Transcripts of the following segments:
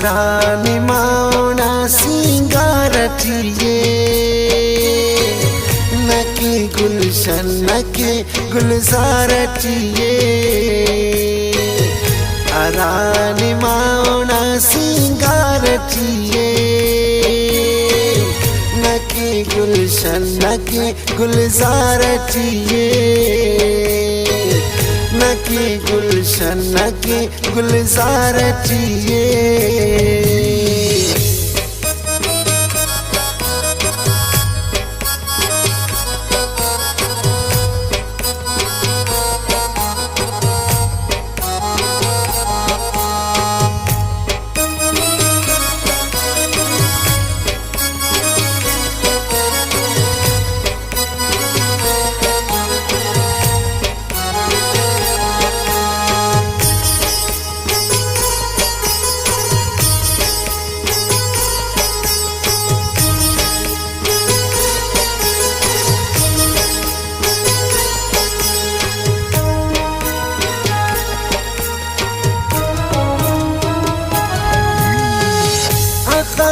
रानी मावना सिंगारटिए नकी गुलशन नकी गुलजारटिए रानी मावना सिंगारटिए नकी गुलशन नकी गुलजारटिए नकी गुलशन नकी गुलजारटिए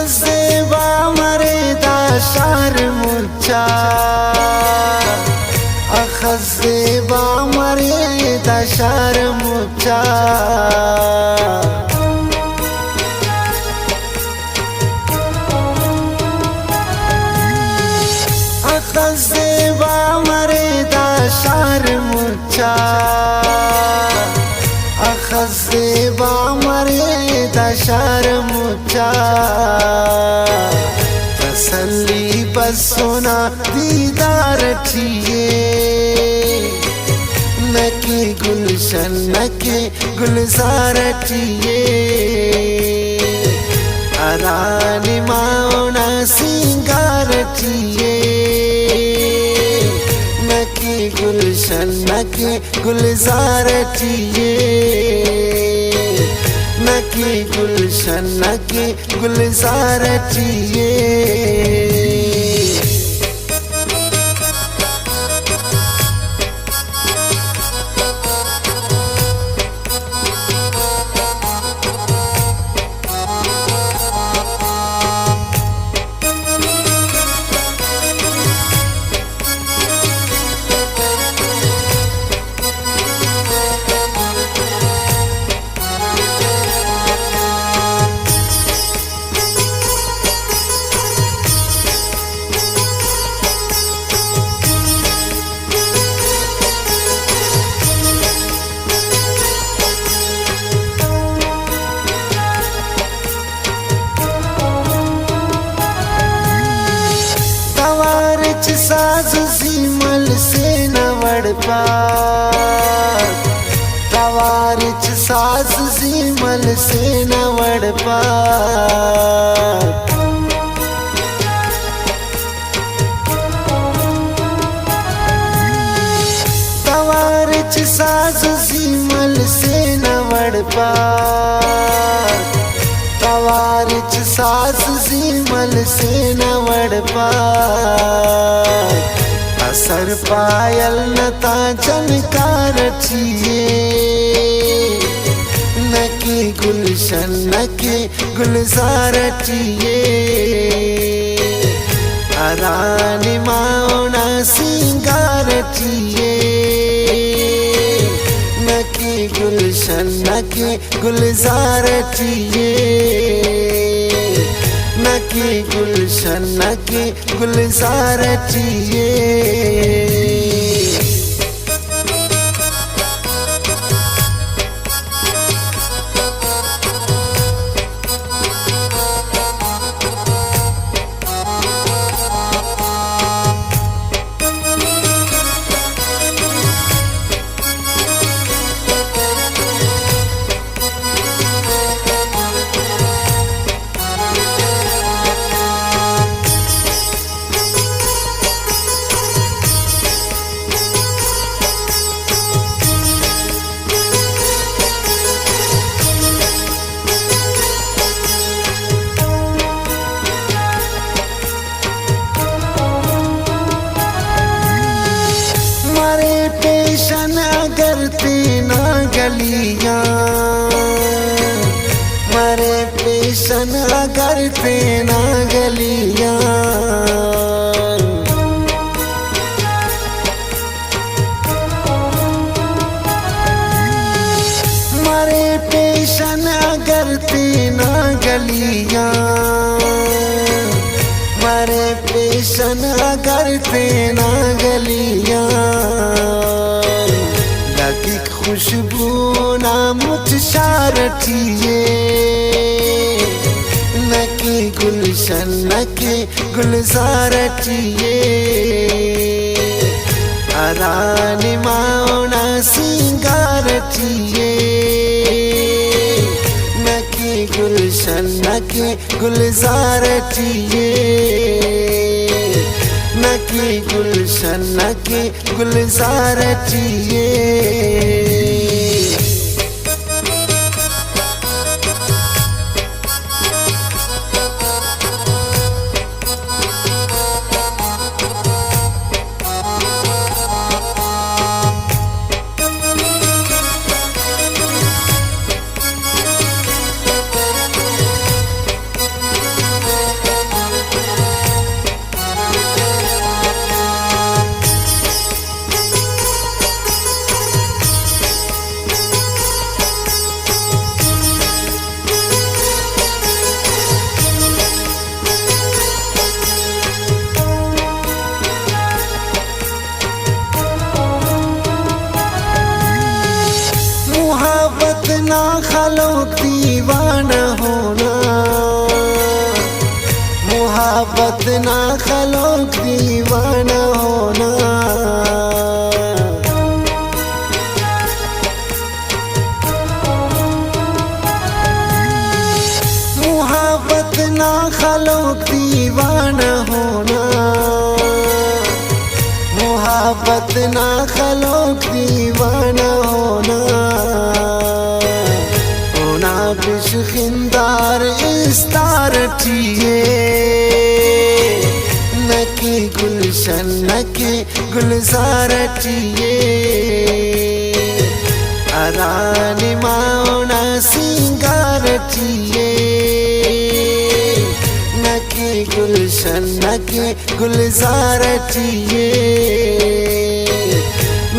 Zewa mareda sharmucha Zewa mareda sharmucha Zewa mareda sharmucha Zewa mareda sharmucha तसल्ली बस सोना दीदार ठिए नकी गुलशन नकी गुलजार ठिए रानी मावना सिंगार ठिए नकी गुलशन नकी गुलजार ठिए नकी गुलशन नकी गुलजारटिए साज सीमल से न वड़पा तवारिच साज सीमल से न वड़पा तवारिच साज सीमल से न वड़पा तवारिच सास सीमल से न वड़पा असर पायल नता जनकार ठिए नकी गुलशन नकी गुलजार ठिए रानी मावना सिंगार ठिए नकी गुलशन नकी गुलजार ठिए नकी गुलशन नकी गुलजारटिए पेशन अगर तेना गलियां मारे पेशन अगर तेना गलियां मारे पेशन अगर तेना गलियां लगी खुशबू ना मुझशारठिए नकी गुलशन नकी गुलजारठिए अरानी माओना सिंगारठिए नकी गुलशन नकी गुलजारठिए नकी गुलशन नकी गुलजारठिए ना खलो दीवाना होना मोहब्बत ना खलो दीवाना होना मोहब्बत ना खलो दीवाना होना मोहब्बत ना खलो दीवाना होना बिशखिंदार इस्तारठिए नकी गुलशन नकी गुलजारठिए अरानी माओना सिंगारठिए नकी गुलशन नकी गुलजारठिए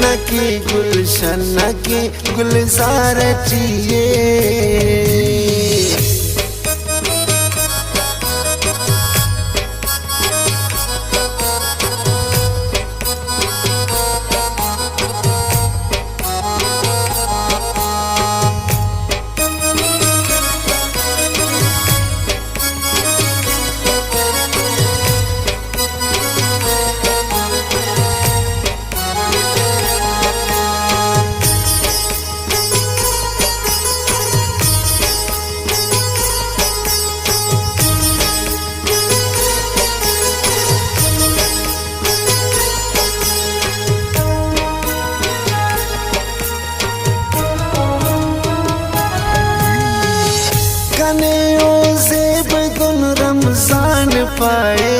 नकी गुलशन नकी गुलजारठिए कने ओ ज़ेब गुल रमजान पाए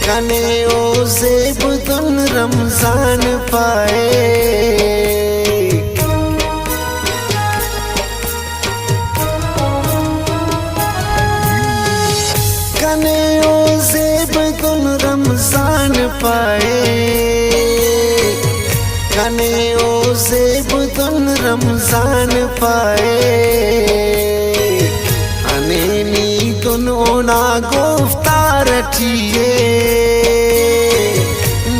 कने ओ ज़ेब गुल रमजान पाए कने ओ ज़ेब गुल रमजान पाए कने ओ ज़ेब गुल रमजान पाए अनेनी दोनों ना गुफ्तारठिए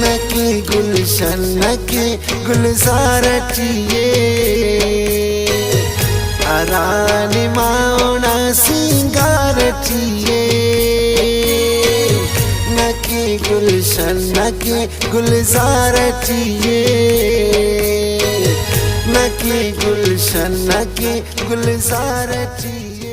नकी गुलशन नकी गुलजारठिए अरानी माओना सिंगारठिए नकी गुलशन नकी गुलजारठिए नकी गुलशन नकी गुलजारठिए।